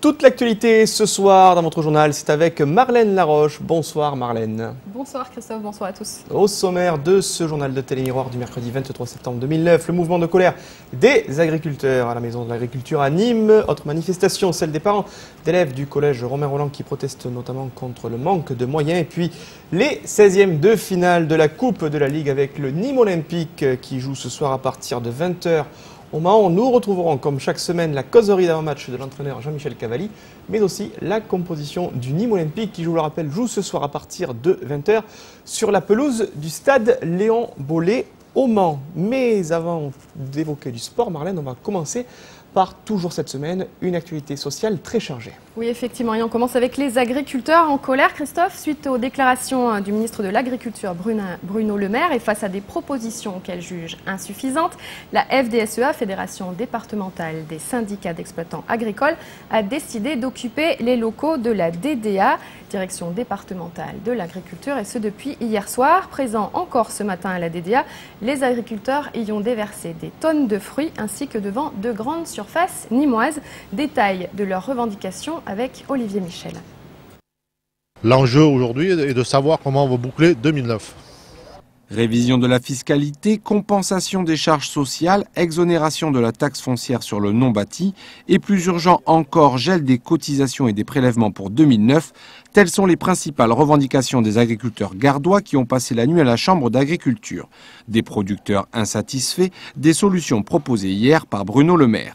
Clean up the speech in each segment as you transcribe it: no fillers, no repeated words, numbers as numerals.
Toute l'actualité ce soir dans votre journal, c'est avec Marlène Laroche. Bonsoir Marlène. Bonsoir Christophe, bonsoir à tous. Au sommaire de ce journal de Télé-Miroir du mercredi 23 septembre 2009, le mouvement de colère des agriculteurs à la Maison de l'Agriculture à Nîmes. Autre manifestation, celle des parents d'élèves du collège Romain Rolland qui protestent notamment contre le manque de moyens. Et puis les 16e de finale de la Coupe de la Ligue avec le Nîmes Olympique qui joue ce soir à partir de 20h. Au Mans, nous retrouverons comme chaque semaine la causerie d'avant-match de l'entraîneur Jean-Michel Cavalli, mais aussi la composition du Nîmes Olympique qui, je vous le rappelle, joue ce soir à partir de 20h sur la pelouse du stade Léon Bollé au Mans. Mais avant d'évoquer du sport, Marlène, on va commencer par toujours cette semaine une actualité sociale très chargée. Oui, effectivement, et on commence avec les agriculteurs en colère, Christophe, suite aux déclarations du ministre de l'Agriculture, Bruno Le Maire, et face à des propositions qu'elle juge insuffisantes, la FDSEA, Fédération départementale des syndicats d'exploitants agricoles, a décidé d'occuper les locaux de la DDA, Direction départementale de l'agriculture, et ce depuis hier soir. Présents encore ce matin à la DDA, les agriculteurs y ont déversé des tonnes de fruits ainsi que devant de grandes surfaces nîmoises. Détail de leurs revendications avec Olivier Michel. L'enjeu aujourd'hui est de savoir comment on va boucler 2009. Révision de la fiscalité, compensation des charges sociales, exonération de la taxe foncière sur le non-bâti et plus urgent encore, gel des cotisations et des prélèvements pour 2009. Telles sont les principales revendications des agriculteurs gardois qui ont passé la nuit à la Chambre d'agriculture. Des producteurs insatisfaits, des solutions proposées hier par Bruno Le Maire.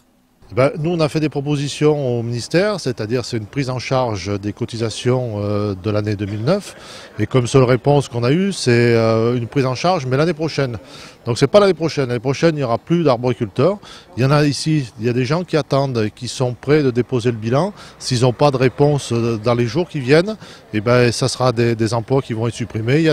Nous, on a fait des propositions au ministère, c'est-à-dire c'est une prise en charge des cotisations de l'année 2009. Et comme seule réponse qu'on a eue, c'est une prise en charge, mais l'année prochaine. Donc c'est pas l'année prochaine. L'année prochaine, il n'y aura plus d'arboriculteurs. Il y en a ici, il y a des gens qui attendent, qui sont prêts de déposer le bilan. S'ils n'ont pas de réponse dans les jours qui viennent, et ça sera des emplois qui vont être supprimés.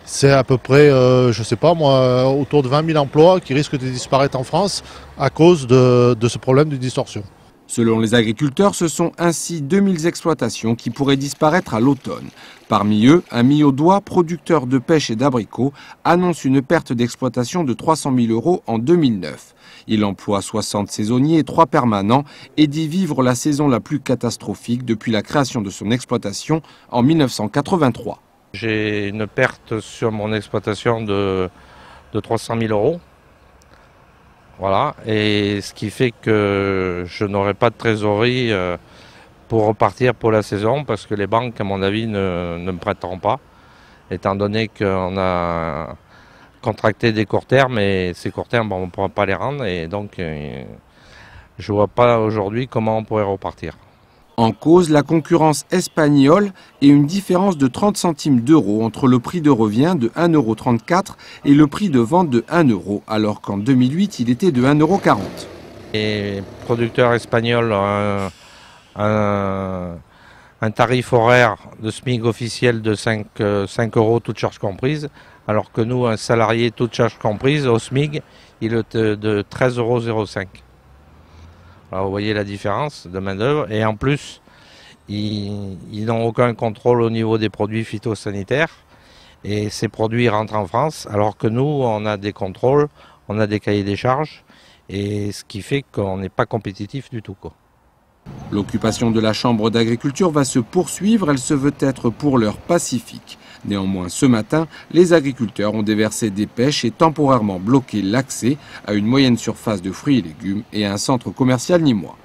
C'est à peu près, je ne sais pas moi, autour de 20 000 emplois qui risquent de disparaître en France à cause de ce problème de distorsion. Selon les agriculteurs, ce sont ainsi 2000 exploitations qui pourraient disparaître à l'automne. Parmi eux, un mi-au-doigt, producteur de pêche et d'abricots, annonce une perte d'exploitation de 300 000 € en 2009. Il emploie 60 saisonniers et 3 permanents et dit vivre la saison la plus catastrophique depuis la création de son exploitation en 1983. J'ai une perte sur mon exploitation de 300 000 €. Voilà, et ce qui fait que je n'aurai pas de trésorerie pour repartir pour la saison parce que les banques, à mon avis, ne me prêteront pas, étant donné qu'on a contracté des courts termes et ces courts termes, on ne pourra pas les rendre et donc je ne vois pas aujourd'hui comment on pourrait repartir. En cause, la concurrence espagnole et une différence de 30 centimes d'euros entre le prix de revient de 1,34 € et le prix de vente de 1 €, alors qu'en 2008, il était de 1,40 €. Les producteurs espagnols ont un tarif horaire de SMIC officiel de 5 € toutes charges comprises, alors que nous, un salarié toutes charges comprises au SMIC, il est de 13,05 €. Alors vous voyez la différence de main-d'œuvre et en plus, ils n'ont aucun contrôle au niveau des produits phytosanitaires et ces produits rentrent en France alors que nous, on a des contrôles, on a des cahiers des charges et ce qui fait qu'on n'est pas compétitif du tout, quoi. L'occupation de la Chambre d'agriculture va se poursuivre, elle se veut être pour l'heure pacifique. Néanmoins, ce matin, les agriculteurs ont déversé des pêches et temporairement bloqué l'accès à une moyenne surface de fruits et légumes et à un centre commercial nîmois.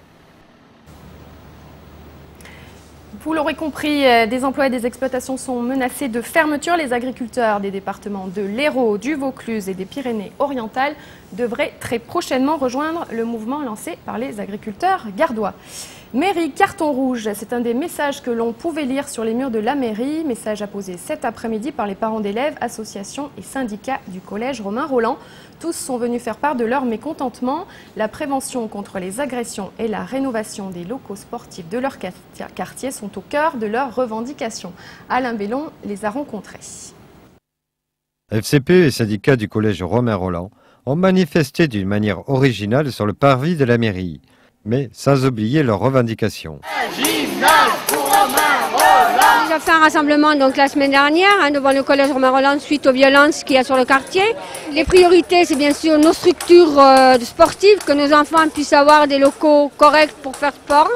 Vous l'aurez compris, des emplois et des exploitations sont menacés de fermeture. Les agriculteurs des départements de l'Hérault, du Vaucluse et des Pyrénées-Orientales devraient très prochainement rejoindre le mouvement lancé par les agriculteurs gardois. Mairie carton rouge, c'est un des messages que l'on pouvait lire sur les murs de la mairie. Message apposé cet après-midi par les parents d'élèves, associations et syndicats du collège Romain Rolland. Tous sont venus faire part de leur mécontentement. La prévention contre les agressions et la rénovation des locaux sportifs de leur quartier sont au cœur de leurs revendications. Alain Bellon les a rencontrés. FCP et syndicats du collège Romain Rolland ont manifesté d'une manière originale sur le parvis de la mairie, mais sans oublier leurs revendications. On a fait un rassemblement donc, la semaine dernière devant le collège Romain Rolland suite aux violences qu'il y a sur le quartier. Les priorités, c'est bien sûr nos structures sportives, que nos enfants puissent avoir des locaux corrects pour faire sport,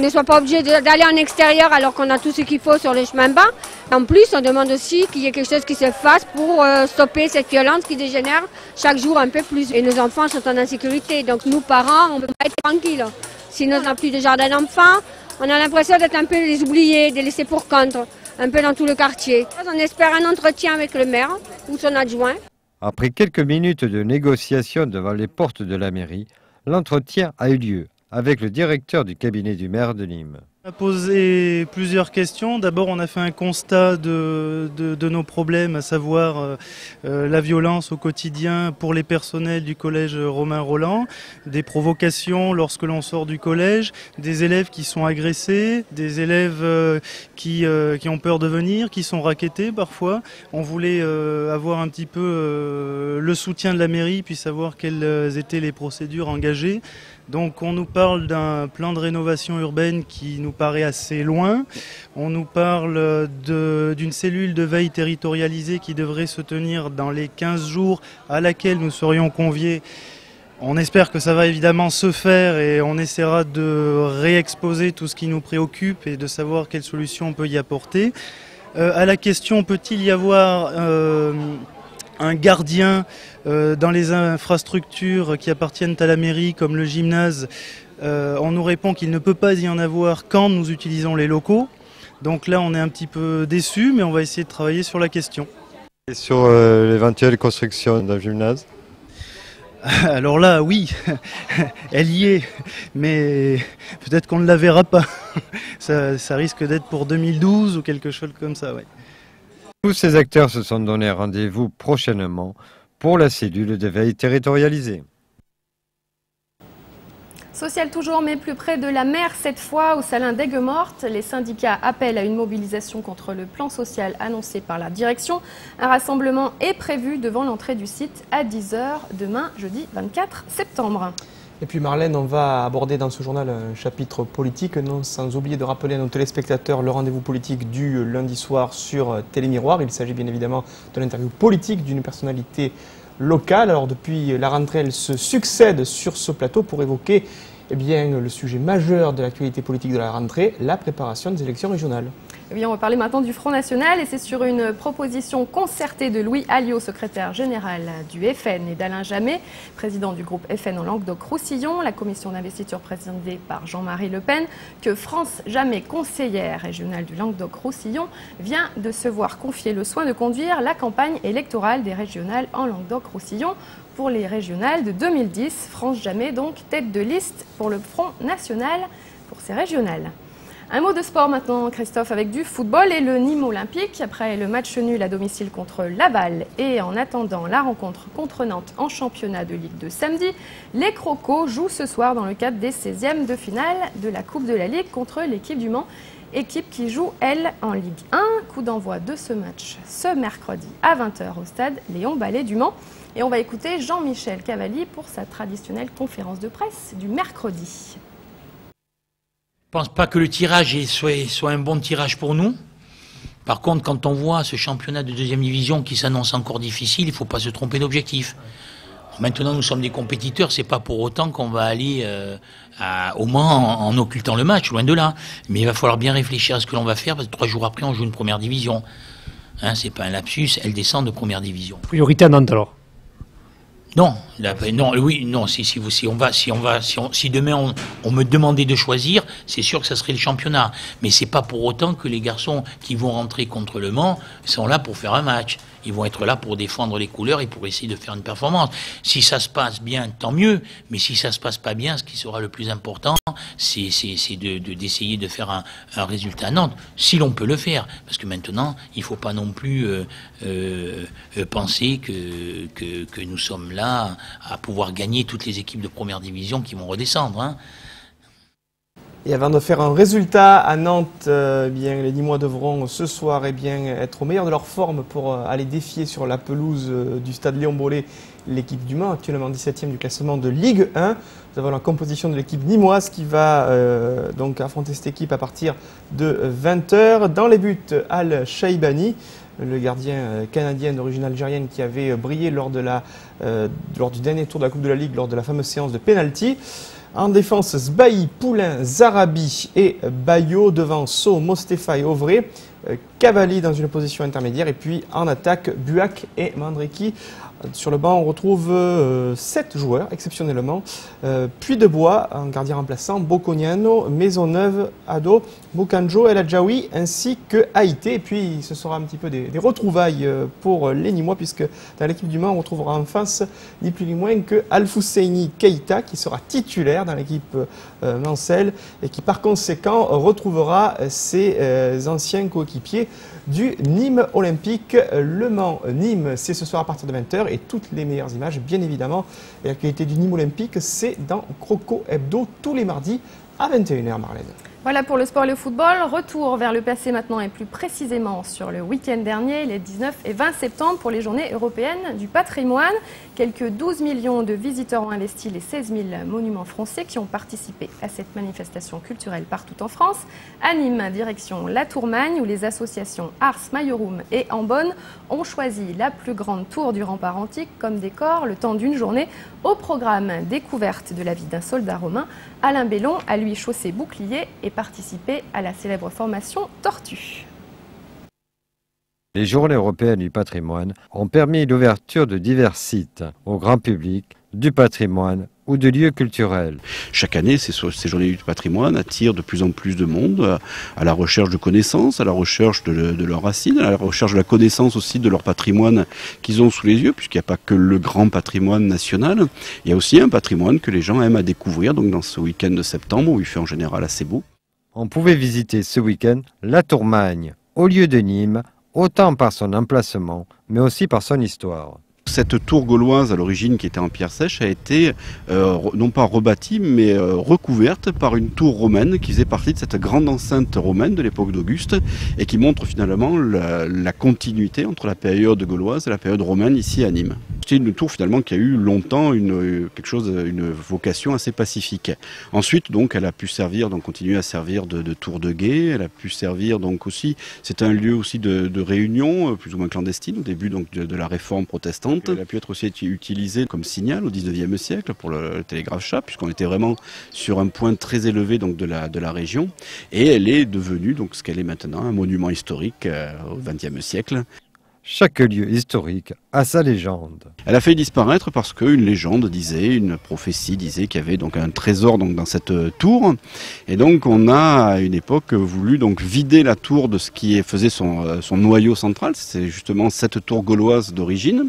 qu'ils ne soient pas obligés d'aller en extérieur alors qu'on a tout ce qu'il faut sur les chemins bas. En plus, on demande aussi qu'il y ait quelque chose qui se fasse pour stopper cette violence qui dégénère chaque jour un peu plus. Et nos enfants sont en insécurité, donc nous, parents, on ne peut pas être tranquilles. Si nous n'avons plus de jardin d'enfants, on a l'impression d'être un peu les oubliés, des laissés pour compte, un peu dans tout le quartier. On espère un entretien avec le maire ou son adjoint. Après quelques minutes de négociation devant les portes de la mairie, l'entretien a eu lieu avec le directeur du cabinet du maire de Nîmes. On a posé plusieurs questions. D'abord, on a fait un constat de nos problèmes, à savoir la violence au quotidien pour les personnels du collège Romain Rolland, des provocations lorsque l'on sort du collège, des élèves qui sont agressés, des élèves qui ont peur de venir, qui sont rackettés parfois. On voulait avoir un petit peu le soutien de la mairie, puis savoir quelles étaient les procédures engagées. Donc on nous parle d'un plan de rénovation urbaine qui nous paraît assez loin. On nous parle d'une cellule de veille territorialisée qui devrait se tenir dans les 15 jours à laquelle nous serions conviés. On espère que ça va évidemment se faire et on essaiera de réexposer tout ce qui nous préoccupe et de savoir quelles solutions on peut y apporter. À la question, peut-il y avoir un gardien dans les infrastructures qui appartiennent à la mairie, comme le gymnase, on nous répond qu'il ne peut pas y en avoir quand nous utilisons les locaux. Donc là, on est un petit peu déçus, mais on va essayer de travailler sur la question. Et sur l'éventuelle construction d'un gymnase ? Alors là, oui, elle y est, mais peut-être qu'on ne la verra pas. Ça risque d'être pour 2012 ou quelque chose comme ça, ouais. Tous ces acteurs se sont donné rendez-vous prochainement pour la cellule de veille territorialisée. Social toujours, mais plus près de la mer cette fois, au Salin d'Aigues-Mortes. Les syndicats appellent à une mobilisation contre le plan social annoncé par la direction. Un rassemblement est prévu devant l'entrée du site à 10 h demain, jeudi 24 septembre. Et puis Marlène, on va aborder dans ce journal un chapitre politique, non sans oublier de rappeler à nos téléspectateurs le rendez-vous politique du lundi soir sur Télémiroir. Il s'agit bien évidemment de l'interview politique d'une personnalité locale. Alors depuis la rentrée, elle se succède sur ce plateau pour évoquer le sujet majeur de l'actualité politique de la rentrée, la préparation des élections régionales. Eh bien, on va parler maintenant du Front National et c'est sur une proposition concertée de Louis Alliot, secrétaire général du FN, et d'Alain Jamet, président du groupe FN en Languedoc-Roussillon, la commission d'investiture présidée par Jean-Marie Le Pen, que France Jamet, conseillère régionale du Languedoc-Roussillon, vient de se voir confier le soin de conduire la campagne électorale des régionales en Languedoc-Roussillon. Pour les régionales de 2010, France Jamet, donc tête de liste pour le Front National pour ces régionales. Un mot de sport maintenant, Christophe, avec du football et le Nîmes Olympique. Après le match nul à domicile contre Laval et en attendant la rencontre contre Nantes en championnat de Ligue 2 samedi, les Crocos jouent ce soir dans le cadre des 16e de finale de la Coupe de la Ligue contre l'équipe du Mans. Équipe qui joue, elle, en Ligue 1. Coup d'envoi de ce match ce mercredi à 20 h au stade Léon Ballet du Mans. Et on va écouter Jean-Michel Cavalli pour sa traditionnelle conférence de presse du mercredi. Je ne pense pas que le tirage soit un bon tirage pour nous. Par contre, quand on voit ce championnat de deuxième division qui s'annonce encore difficile, il ne faut pas se tromper d'objectif. Maintenant, nous sommes des compétiteurs, c'est pas pour autant qu'on va aller au Mans en occultant le match, loin de là. Mais il va falloir bien réfléchir à ce que l'on va faire, parce que 3 jours après, on joue une première division. Hein, c'est pas un lapsus, elle descend de première division. Priorité à Nantes alors? Non, si demain on me demandait de choisir, c'est sûr que ça serait le championnat. Mais c'est pas pour autant que les garçons qui vont rentrer contre le Mans sont là pour faire un match. Ils vont être là pour défendre les couleurs et pour essayer de faire une performance. Si ça se passe bien, tant mieux. Mais si ça se passe pas bien, ce qui sera le plus important, c'est d'essayer de faire un résultat à Nantes. Si l'on peut le faire. Parce que maintenant, il faut pas non plus penser que nous sommes là à pouvoir gagner toutes les équipes de première division qui vont redescendre. Hein. Et avant de faire un résultat à Nantes, les Nîmois devront ce soir être au meilleur de leur forme pour aller défier sur la pelouse du stade Léon Ballet l'équipe du Mans, actuellement 17e du classement de Ligue 1. Nous avons la composition de l'équipe nîmoise qui va donc affronter cette équipe à partir de 20 h. Dans les buts, Al Shaibani, le gardien canadien d'origine algérienne qui avait brillé lors du dernier tour de la Coupe de la Ligue, lors de la fameuse séance de pénalty. En défense, Sbaï, Poulain, Zarabi et Bayo devant So, Mostefa et Ovray. Cavalli dans une position intermédiaire. Et puis en attaque, Buak et Mandreki. Sur le banc, on retrouve 7 joueurs, exceptionnellement. Puy de Bois, en gardien remplaçant, Boconiano, Maisonneuve, Ado, Bokanjo, El Adjaoui, ainsi que Haïté. Et puis, ce sera un petit peu des retrouvailles pour les Nîmois, puisque dans l'équipe du Mans, on retrouvera en face ni plus ni moins que Alfousseini Keita, qui sera titulaire dans l'équipe mancelle, et qui, par conséquent, retrouvera ses anciens coéquipiers du Nîmes Olympique. Le Mans Nîmes, c'est ce soir à partir de 20h, et toutes les meilleures images, bien évidemment, et l'actualité du Nîmes Olympique, c'est dans Croco Hebdo tous les mardis à 21h, Marlène. Voilà pour le sport et le football. Retour vers le passé maintenant et plus précisément sur le week-end dernier, les 19 et 20 septembre pour les journées européennes du patrimoine. Quelques 12 millions de visiteurs ont investi les 16 000 monuments français qui ont participé à cette manifestation culturelle partout en France. À Nîmes, direction La Tourmagne, où les associations Ars Maiorum et Ambonne ont choisi la plus grande tour du rempart antique comme décor le temps d'une journée. Au programme, découverte de la vie d'un soldat romain, Alain Bellon a lui chaussé bouclier et participé à la célèbre formation Tortue. Les Journées européennes du patrimoine ont permis l'ouverture de divers sites au grand public, du patrimoine ou de lieux culturels. Chaque année, ces journées du patrimoine attirent de plus en plus de monde à la recherche de connaissances, à la recherche de leurs racines, à la recherche de la connaissance aussi de leur patrimoine qu'ils ont sous les yeux, puisqu'il n'y a pas que le grand patrimoine national, il y a aussi un patrimoine que les gens aiment à découvrir, donc dans ce week-end de septembre, où il fait en général assez beau. On pouvait visiter ce week-end La Tourmagne, au lieu de Nîmes, autant par son emplacement, mais aussi par son histoire. Cette tour gauloise à l'origine qui était en pierre sèche a été non pas rebâtie mais recouverte par une tour romaine qui faisait partie de cette grande enceinte romaine de l'époque d'Auguste et qui montre finalement la continuité entre la période gauloise et la période romaine ici à Nîmes. C'est une tour finalement qui a eu longtemps une vocation assez pacifique. Ensuite donc elle a pu servir, donc continuer à servir de tour de guet, elle a pu servir donc aussi, c'est un lieu aussi de réunion plus ou moins clandestine au début donc de la réforme protestante. Elle a pu être aussi utilisée comme signal au 19e siècle pour le télégraphe-chat, puisqu'on était vraiment sur un point très élevé donc, de la région. Et elle est devenue donc, ce qu'elle est maintenant, un monument historique au 20e siècle. Chaque lieu historique a sa légende. Elle a failli disparaître parce qu'une légende disait, une prophétie disait qu'il y avait donc un trésor donc dans cette tour. Et donc on a à une époque voulu donc vider la tour de ce qui faisait son noyau central, c'est justement cette tour gauloise d'origine,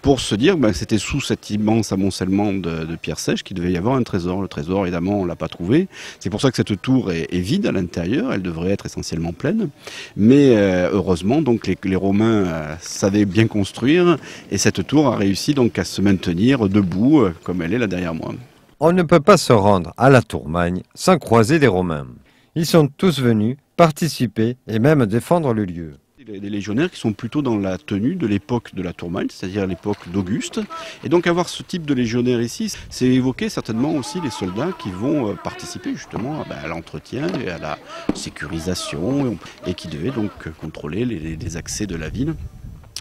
pour se dire que c'était sous cet immense amoncellement de pierres sèches qu'il devait y avoir un trésor. Le trésor évidemment on l'a pas trouvé. C'est pour ça que cette tour est vide à l'intérieur. Elle devrait être essentiellement pleine. Mais heureusement donc les Romains savait bien construire et cette tour a réussi donc à se maintenir debout comme elle est là derrière moi. On ne peut pas se rendre à la Tourmagne sans croiser des Romains. Ils sont tous venus participer et même défendre le lieu. Des légionnaires qui sont plutôt dans la tenue de l'époque de la Tourmagne, c'est-à-dire l'époque d'Auguste. Et donc avoir ce type de légionnaire ici, c'est évoquer certainement aussi les soldats qui vont participer justement à l'entretien et à la sécurisation et qui devaient donc contrôler les accès de la ville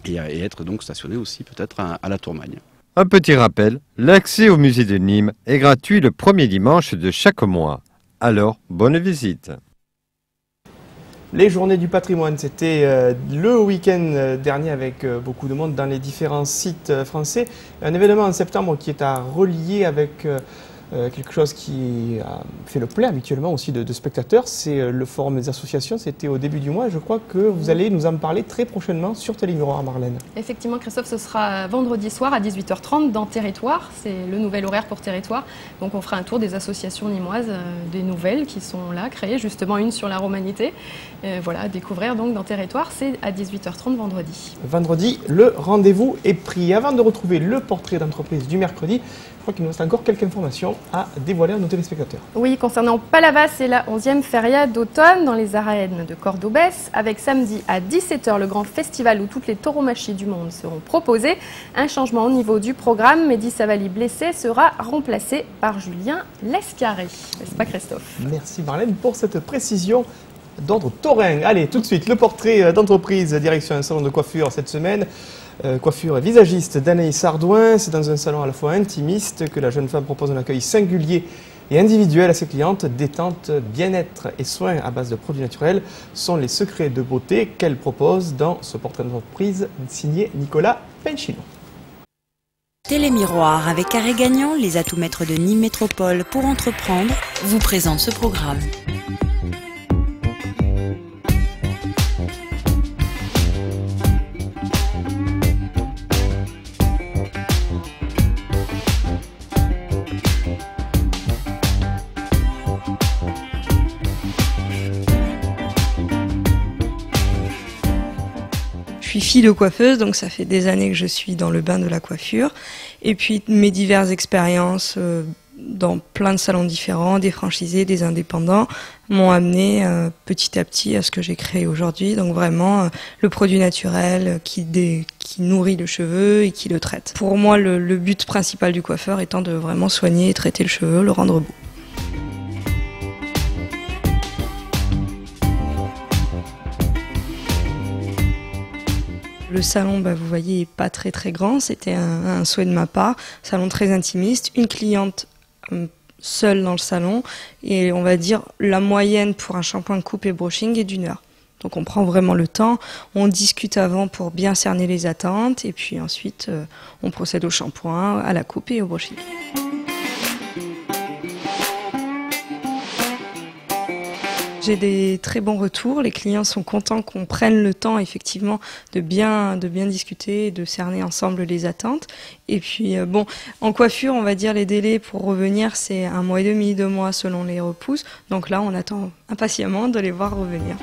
et être donc stationnés aussi peut-être à la Tourmagne. Un petit rappel, l'accès au musée de Nîmes est gratuit le premier dimanche de chaque mois. Alors, bonne visite. Les journées du patrimoine, c'était le week-end dernier avec beaucoup de monde dans les différents sites français. Un événement en septembre qui est à relier avec quelque chose qui a fait le plein habituellement aussi de spectateurs, c'est le forum des associations, c'était au début du mois. Je crois que vous allez nous en parler très prochainement sur Télémiroir, Marlène. Effectivement, Christophe, ce sera vendredi soir à 18h30 dans Territoire, c'est le nouvel horaire pour Territoire. Donc on fera un tour des associations nîmoises, des nouvelles qui sont là, créées, justement une sur la romanité. Voilà, à découvrir donc dans Territoire, c'est à 18h30 vendredi. Vendredi, le rendez-vous est pris. Avant de retrouver le portrait d'entreprise du mercredi, je crois qu'il nous reste encore quelques informations à dévoiler à nos téléspectateurs. Oui, concernant Palavas, c'est la 11e feria d'automne dans les arènes de Cordobès, avec samedi à 17h le grand festival où toutes les tauromachie du monde seront proposées. Un changement au niveau du programme, Mehdi Savali blessé sera remplacé par Julien Lescarré. N'est-ce pas Christophe? Merci Marlène pour cette précision d'ordre taurin. Allez, tout de suite, le portrait d'entreprise, direction un salon de coiffure cette semaine. Coiffure visagiste d'Anaïs Ardouin. C'est dans un salon à la fois intimiste que la jeune femme propose un accueil singulier et individuelle à ses clientes. Détente, bien-être et soins à base de produits naturels sont les secrets de beauté qu'elle propose dans ce portrait d'entreprise signé Nicolas Penchino. Télémiroir avec Carré Gagnant, les atouts maîtres de Nîmes Métropole pour entreprendre, vous présente ce programme. Je suis fille de coiffeuse, donc ça fait des années que je suis dans le bain de la coiffure. Et puis mes diverses expériences dans plein de salons différents, des franchisés, des indépendants, m'ont amené petit à petit à ce que j'ai créé aujourd'hui. Donc vraiment le produit naturel qui nourrit le cheveu et qui le traite. Pour moi, le but principal du coiffeur étant de vraiment soigner et traiter le cheveu, le rendre beau. Le salon, vous voyez, est pas très grand. C'était un souhait de ma part. Salon très intimiste. Une cliente seule dans le salon. Et on va dire la moyenne pour un shampoing coupe et brushing est d'1 heure. Donc on prend vraiment le temps. On discute avant pour bien cerner les attentes. Et puis ensuite, on procède au shampoing, à la coupe et au brushing. J'ai des très bons retours, les clients sont contents qu'on prenne le temps effectivement de bien discuter et de cerner ensemble les attentes. Et puis en coiffure, on va dire les délais pour revenir, c'est 1 mois et demi, 2 mois selon les repousses. Donc là, on attend impatiemment de les voir revenir.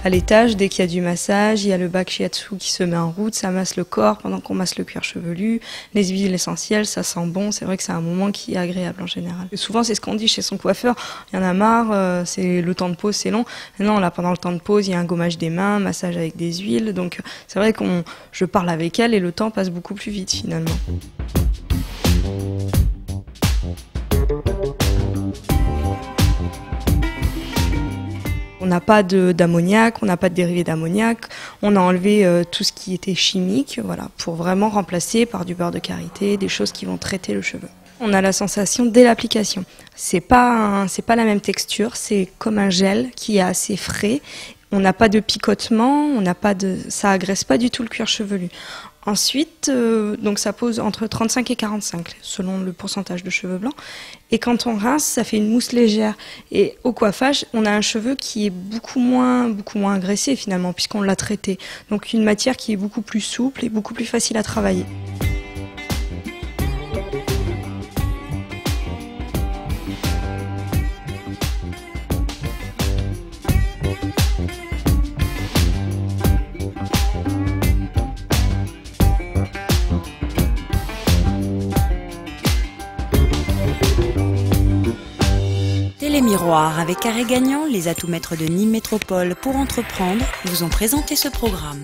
À l'étage, dès qu'il y a du massage, il y a le bac shiatsu qui se met en route, ça masse le corps pendant qu'on masse le cuir chevelu, les huiles essentielles, ça sent bon, c'est vrai que c'est un moment qui est agréable en général. Et souvent c'est ce qu'on dit chez son coiffeur, il y en a marre, c'est le temps de pause c'est long. Non, là pendant le temps de pause, il y a un gommage des mains, massage avec des huiles, donc c'est vrai que je parle avec elle et le temps passe beaucoup plus vite finalement. On n'a pas d'ammoniac, on n'a pas de dérivés d'ammoniac, on a enlevé tout ce qui était chimique, voilà, pour vraiment remplacer par du beurre de karité, des choses qui vont traiter le cheveu. On a la sensation dès l'application. C'est pas la même texture, c'est comme un gel qui est assez frais. On n'a pas de picotement, ça agresse pas du tout le cuir chevelu. Ensuite, donc ça pose entre 35 et 45 selon le pourcentage de cheveux blancs. Et quand on rince, ça fait une mousse légère. Et au coiffage, on a un cheveu qui est beaucoup moins agressé finalement puisqu'on l'a traité. Donc une matière qui est beaucoup plus souple et beaucoup plus facile à travailler. Télémiroir avec Carré Gagnant, les atouts maîtres de Nîmes Métropole pour entreprendre, vous ont présenté ce programme.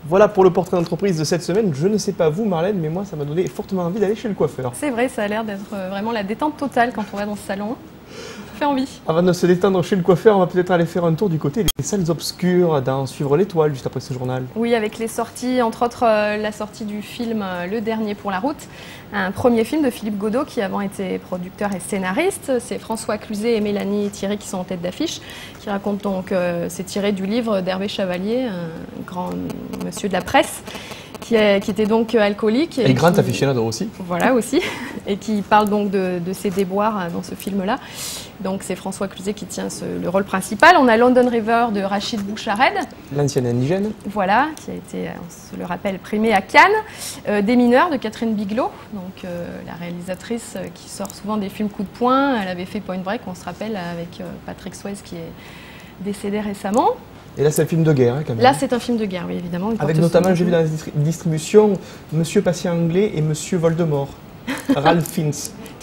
Voilà pour le portrait d'entreprise de cette semaine. Je ne sais pas vous Marlène, mais moi ça m'a donné fortement envie d'aller chez le coiffeur. C'est vrai, ça a l'air d'être vraiment la détente totale quand on va dans ce salon. Ça fait envie. Avant de se détendre chez le coiffeur, on va peut-être aller faire un tour du côté des salles obscures dans Suivre l'étoile juste après ce journal. Oui, avec les sorties, entre autres la sortie du film Le Dernier pour la route, un premier film de Philippe Godot qui avant était producteur et scénariste. C'est François Cluzet et Mélanie Thierry qui sont en tête d'affiche, qui racontent donc, c'est tiré du livre d'Hervé Chevalier, un grand monsieur de la presse, qui était donc alcoolique. Et grand aficionado aussi. Voilà aussi, et qui parle donc de ses déboires dans ce film-là. Donc c'est François Cluzet qui tient le rôle principal. On a London River de Rachid Bouchareb. L'ancienne indigène. Voilà, qui a été, on se le rappelle, primée à Cannes. Des mineurs de Catherine Bigelow, donc la réalisatrice qui sort souvent des films coup de poing. Elle avait fait Point Break, on se rappelle, avec Patrick Swayze qui est décédé récemment. Et là, c'est un film de guerre, quand même. Là, c'est un film de guerre, oui, évidemment. Avec notamment, j'ai vu dans la distribution, Monsieur Patient Anglais et Monsieur Voldemort. Ralph Fiennes.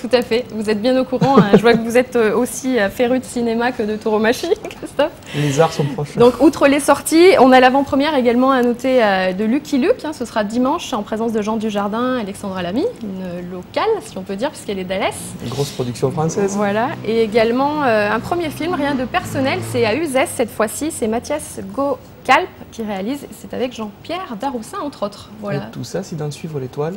Tout à fait, vous êtes bien au courant. Hein. Je vois que vous êtes aussi féru de cinéma que de tauromachie, Christophe. Les arts sont proches. Donc, outre les sorties, on a l'avant-première également à noter de Lucky Luke. Hein. Ce sera dimanche en présence de Jean Dujardin, Alexandra Lamy, une locale, si on peut dire, puisqu'elle est d'Alès. Une grosse production française. Voilà. Et également un premier film, rien de personnel, c'est à Uzès cette fois-ci. C'est Mathias Calpe qui réalise. C'est avec Jean-Pierre Daroussin, entre autres. Voilà. Et tout ça, c'est dans Suivre l'étoile.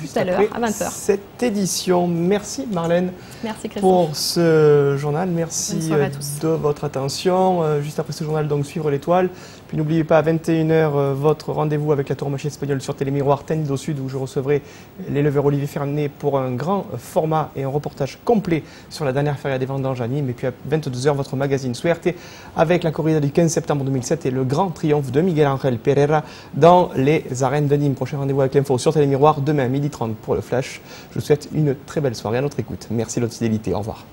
Juste tout à l'heure, à 20h. Cette édition. Merci Marlène. Merci Christophe. Pour ce journal. Merci à tous. de votre attention. Juste après ce journal, donc Suivre l'étoile. Puis n'oubliez pas à 21h votre rendez-vous avec la tauromachie espagnole sur Télémiroir Tennis au Sud où je recevrai l'éleveur Olivier Fernet pour un grand format et un reportage complet sur la dernière feria des vendanges à Nîmes. Et puis à 22h votre magazine Suerte avec la corrida du 15 septembre 2007 et le grand triomphe de Miguel Ángel Pereira dans les arènes de Nîmes. Prochain rendez-vous avec l'info sur Télémiroir demain à 12h30 pour le Flash. Je vous souhaite une très belle soirée à notre écoute. Merci de votre fidélité. Au revoir.